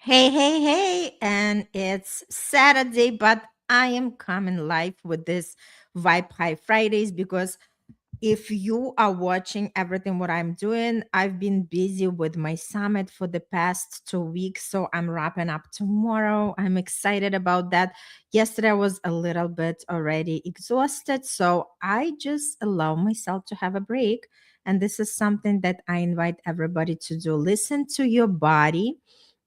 Hey, and it's Saturday, but I am coming live with this Vibe High Fridays because if you are watching everything what I'm doing, I've been busy with my summit for the past 2 weeks, so I'm wrapping up tomorrow. I'm excited about that. Yesterday I was a little bit already exhausted, so I just allow myself to have a break. And this is something that I invite everybody to do. Listen to your body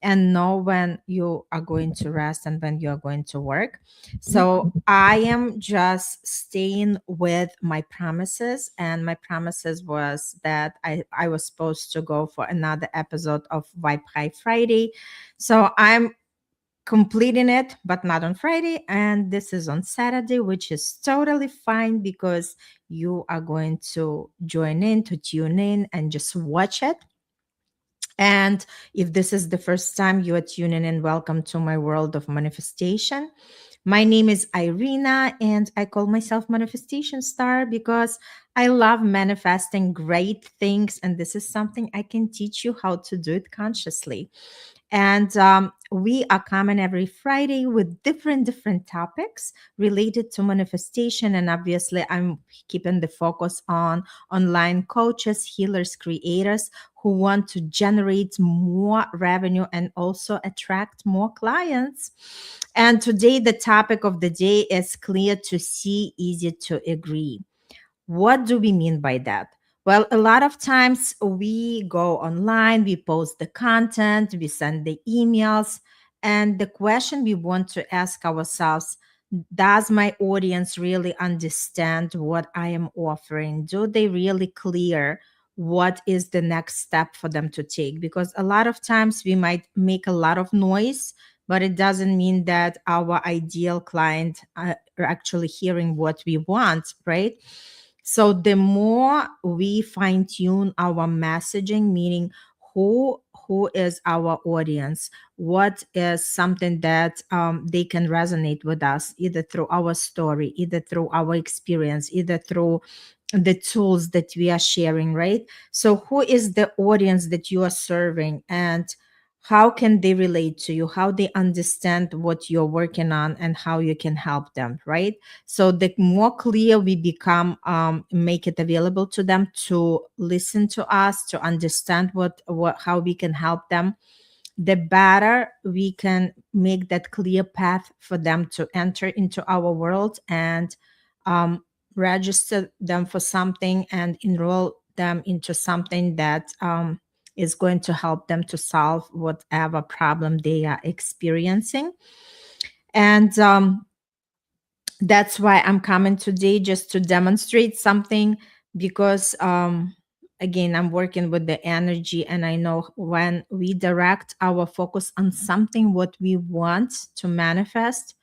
and know when you are going to rest and when you are going to work. So I am just staying with my promises, and my promises was that I was supposed to go for another episode of Vibe High Friday. So I'm completing it, but not on Friday. And this is on Saturday, which is totally fine because you are going to join in, to tune in, and just watch it. And if this is the first time you are tuning in, welcome to my world of manifestation. My name is Irina, and I call myself Manifestation Star because I love manifesting great things. And this is something I can teach you how to do it consciously. And we are coming every Friday with different topics related to manifestation. And obviously, I'm keeping the focus on online coaches, healers, creators who want to generate more revenue and also attract more clients. And today, the topic of the day is clear to see, easy to agree. What do we mean by that? Well, a lot of times we go online, we post the content, we send the emails, and the question we want to ask ourselves, does my audience really understand what I am offering? Do they really clear what is the next step for them to take? Because a lot of times we might make a lot of noise, but it doesn't mean that our ideal client are actually hearing what we want, right? So the more we fine tune our messaging, meaning who is our audience, what is something that they can resonate with us, either through our story, either through our experience, either through the tools that we are sharing, right? So who is the audience that you are serving, and how can they relate to you, how they understand what you're working on, and how you can help them, right? So the more clear we become, make it available to them to listen to us, to understand what how we can help them, the better we can make that clear path for them to enter into our world and um, register them for something and enroll them into something that is going to help them to solve whatever problem they are experiencing. And that's why I'm coming today, just to demonstrate something, because again, I'm working with the energy, and I know when we direct our focus on something what we want to manifest,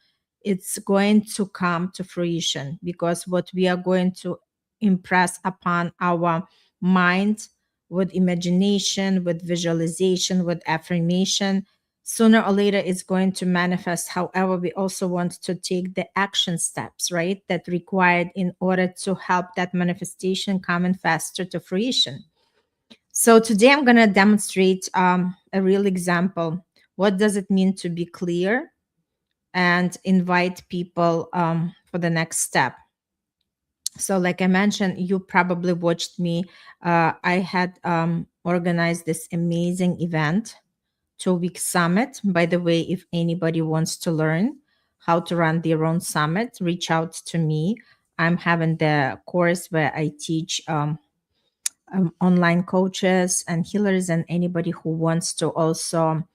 it's going to come to fruition, because what we are going to impress upon our mind with imagination, with visualization, with affirmation, sooner or later it's going to manifest. However, we also want to take the action steps, right, that required in order to help that manifestation come in faster to fruition. So today I'm going to demonstrate a real example. What does it mean to be clear, and invite people for the next step? So like I mentioned, you probably watched me. I had organized this amazing event, 2 week summit. By the way, if anybody wants to learn how to run their own summit, reach out to me. I'm having the course where I teach online coaches and healers and anybody who wants to also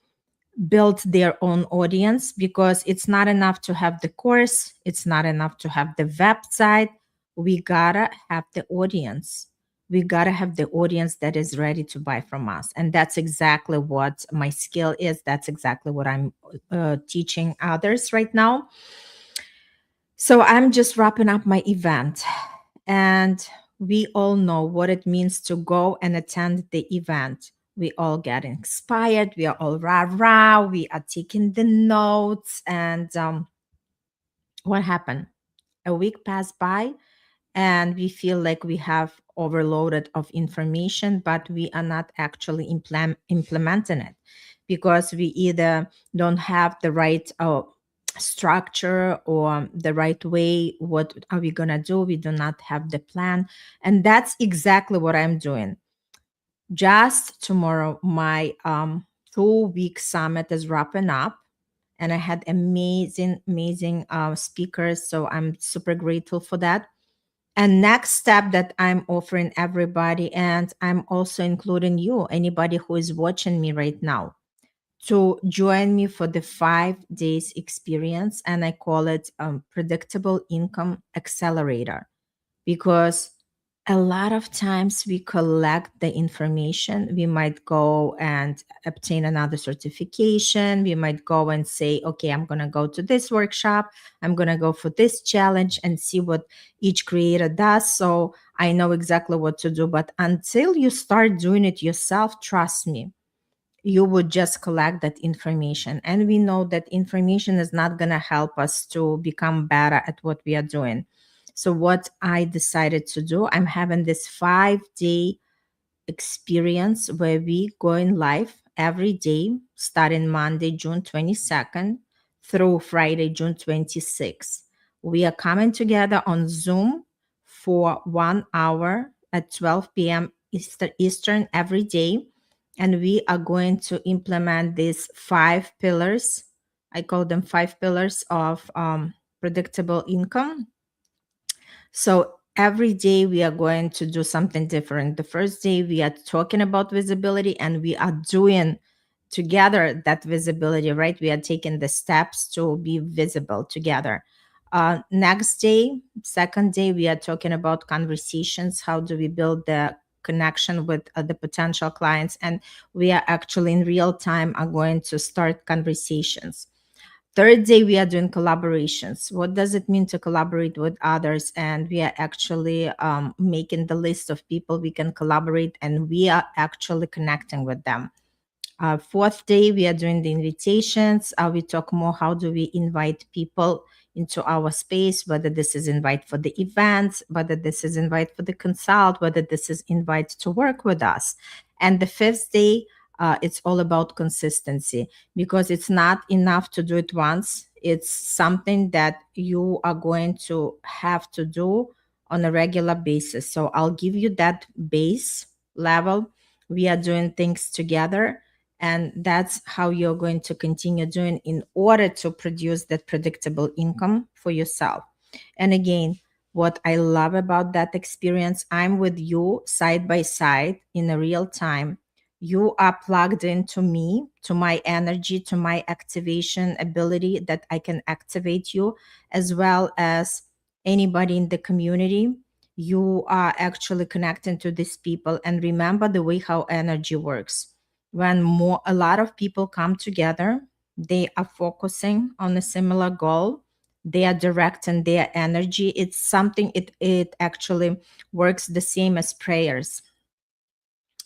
build their own audience, because it's not enough to have the course, it's not enough to have the website. We gotta have the audience. We gotta have the audience that is ready to buy from us. And that's exactly what my skill is. That's exactly what I'm teaching others right now. So I'm just wrapping up my event. And we all know what it means to go and attend the event. We all get inspired. We are all rah rah. We are taking the notes. And what happened? A week passed by, and we feel like we have overloaded of information, but we are not actually implementing it. because we either don't have the right structure or the right way. What are we going to do? We do not have the plan. And that's exactly what I'm doing. Just tomorrow, my 2 week summit is wrapping up, and I had amazing speakers. So I'm super grateful for that. And next step that I'm offering everybody, and I'm also including you, anybody who is watching me right now, to join me for the 5 days experience. And I call it Predictable Income Accelerator, because a lot of times we collect the information. We might go and obtain another certification. We might go and say, okay, I'm going to go to this workshop. I'm going to go for this challenge and see what each creator does. So I know exactly what to do. But until you start doing it yourself, trust me, you would just collect that information. And we know that information is not going to help us to become better at what we are doing. So, what I decided to do, I'm having this 5 day experience where we go in live every day, starting Monday, June 22nd through Friday, June 26th. We are coming together on Zoom for 1 hour at 12 p.m. Eastern every day. And we are going to implement these 5 pillars. I call them 5 pillars of predictable income. So every day we are going to do something different. The first day we are talking about visibility, and we are doing together that visibility, right? We are taking the steps to be visible together. Next day, second day, we are talking about conversations. How do we build the connection with the potential clients? And we are actually in real time are going to start conversations. Third day, we are doing collaborations. What does it mean to collaborate with others? And we are actually making the list of people we can collaborate, and we are actually connecting with them. Fourth day, we are doing the invitations. We talk more how do we invite people into our space, whether this is invite for the events, whether this is invite for the consult, whether this is invite to work with us. And the fifth day, it's all about consistency, because it's not enough to do it once. It's something that you are going to have to do on a regular basis. So I'll give you that base level. We are doing things together, and that's how you're going to continue doing in order to produce that predictable income for yourself. And again, what I love about that experience, I'm with you side by side in a real time. You are plugged into me, to my energy, to my activation ability that I can activate you, as well as anybody in the community. You are actually connecting to these people. And remember the way how energy works. When a lot of people come together, they are focusing on a similar goal, they are directing their energy. It's something, it actually works the same as prayers.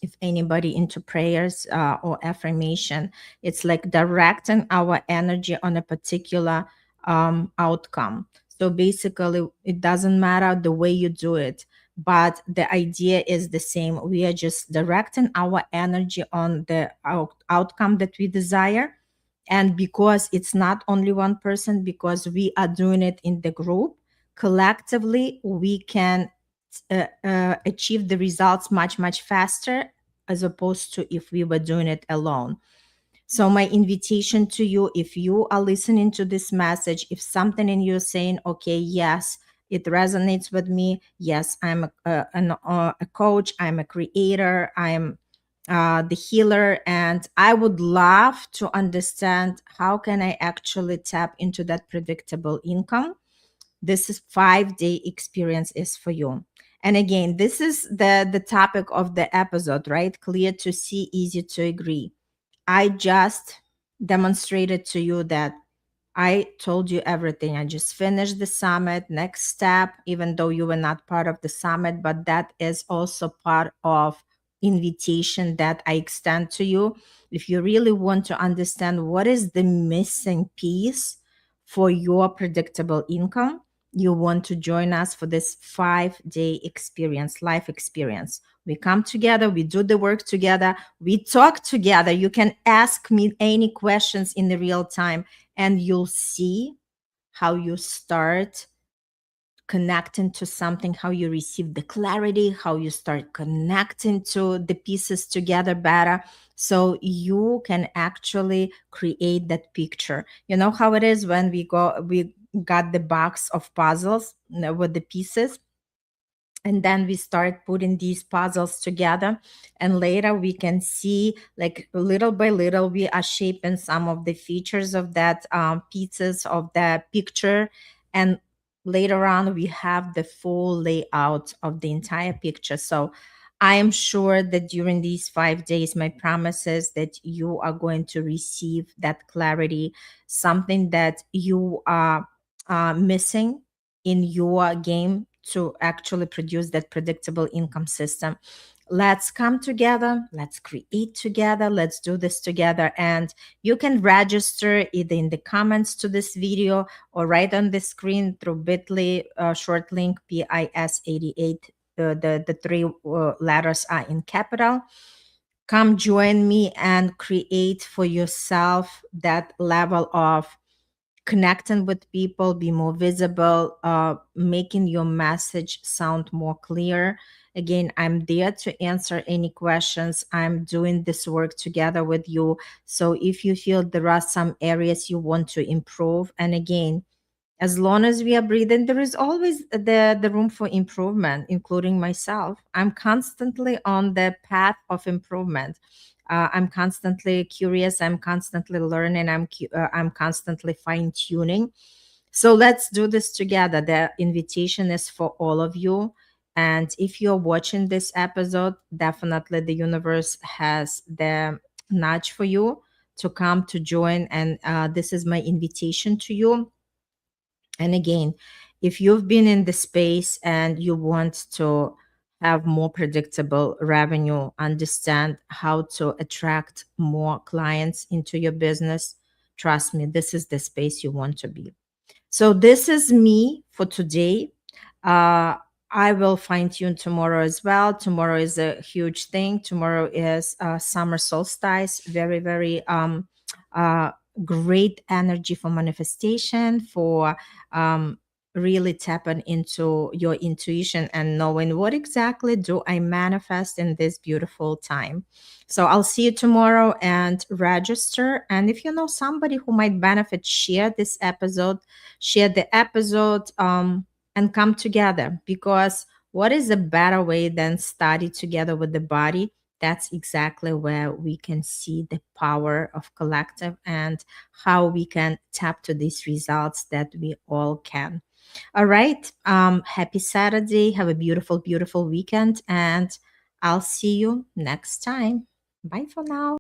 If anybody into prayers or affirmation, it's like directing our energy on a particular outcome. So basically, it doesn't matter the way you do it, but the idea is the same. We are just directing our energy on the outcome that we desire. And because it's not only one person, because we are doing it in the group, collectively, we can achieve the results much faster, as opposed to if we were doing it alone. So my invitation to you, if you are listening to this message, if something in you is saying, okay, yes, it resonates with me. Yes, I'm a coach, I'm a creator, I'm the healer, and I would love to understand how can I actually tap into that predictable income. This is 5 day experience is for you. And again, this is the topic of the episode, right? Clear to see, easy to agree. I just demonstrated to you that I told you everything. I just finished the summit. Next step, even though you were not part of the summit, but that is also part of invitation that I extend to you. If you really want to understand what is the missing piece for your predictable income, you want to join us for this 5-day experience, life experience. We come together, we do the work together, we talk together. You can ask me any questions in the real time, and you'll see how you start connecting to something, how you receive the clarity, how you start connecting to the pieces together better. So you can actually create that picture. You know how it is when we got the box of puzzles, with the pieces, and then we start putting these puzzles together, and later we can see, like, little by little we are shaping some of the features of that, pieces of the picture, and later on we have the full layout of the entire picture. So I am sure that during these 5 days, my promise is that you are going to receive that clarity, something that you are missing in your game to actually produce that predictable income system. Let's come together, let's create together, let's do this together. And you can register either in the comments to this video or right on the screen through bit.ly, short link PIS88. The three letters are in capital. Come join me and create for yourself that level of connecting with people, be more visible, making your message sound more clear. Again, I'm there to answer any questions. I'm doing this work together with you. So if you feel there are some areas you want to improve, and again, as long as we are breathing, there is always the room for improvement, including myself. I'm constantly on the path of improvement. I'm constantly curious, I'm constantly learning, I'm constantly fine tuning. So let's do this together. The invitation is for all of you. And if you're watching this episode, definitely the universe has the nudge for you to come to join. And this is my invitation to you. And again, if you've been in the space and you want to have more predictable revenue, understand how to attract more clients into your business, trust me, this is the space you want to be. So this is me for today. Uh, I will fine tune tomorrow as well. Tomorrow is a huge thing. Tomorrow is summer solstice. Very, very uh, great energy for manifestation, for um, really tapping into your intuition and knowing what exactly do I manifest in this beautiful time. So I'll see you tomorrow, and register. And if you know somebody who might benefit, share the episode, and come together, because what is a better way than study together with the body? That's exactly where we can see the power of collective and how we can tap to these results that we all can. All right. Happy Saturday. Have a beautiful, beautiful weekend. And I'll see you next time. Bye for now.